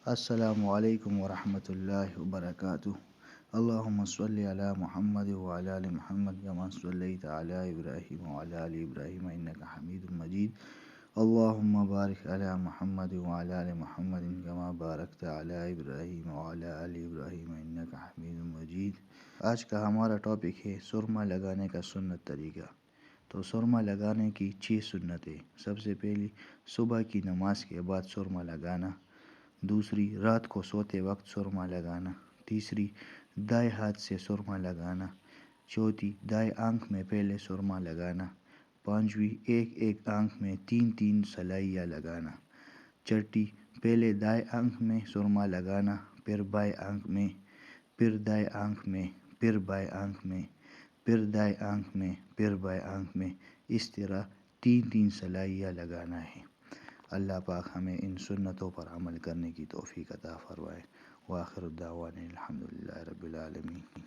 السلام علیکم ورحمۃ اللہ وبرکاتہ۔ اللہم صلی علی محمد وعلی آل محمد کما صلیت علی ابراہیم وعلی آل ابراہیم انک حمید مجید۔ اللہم بارک علی محمد وعلی آل محمد کما بارکت علی ابراہیم وعلی آل ابراہیم انک حمید مجید۔ آج کا ہمارا ٹاپک ہے سرما لگانے کا سنت طریقہ۔ تو سرما لگانے کی 6 سنتیں۔ سب سے پہلی صبح کی نماز کے بعد سرما لگانا، دوسری رات کو سوتے وقت سرما لگانا، تیسری دائیں ہاتھ سے سرما لگانا، چوتھی دائیں آنکھ میں پہلے سرما لگانا، پانچویں ایک آنکھ میں 3 سلائیاں لگانا، چھٹی پہلے دائیں آنکھ میں سرما لگانا، پھر بائیں آنکھ میں، پھر دائیں آنکھ میں، پھر بائیں آنکھ میں، پھر دائیں آنکھ میں، پھر بائیں آنکھ میں، اس طرح 3 سلائیاں لگانا ہے۔ اللہ پاک ہمیں ان سنتوں پر عمل کرنے کی توفیق عطا فرمائے۔ وآخر الدعوانا الحمدللہ رب العالمین۔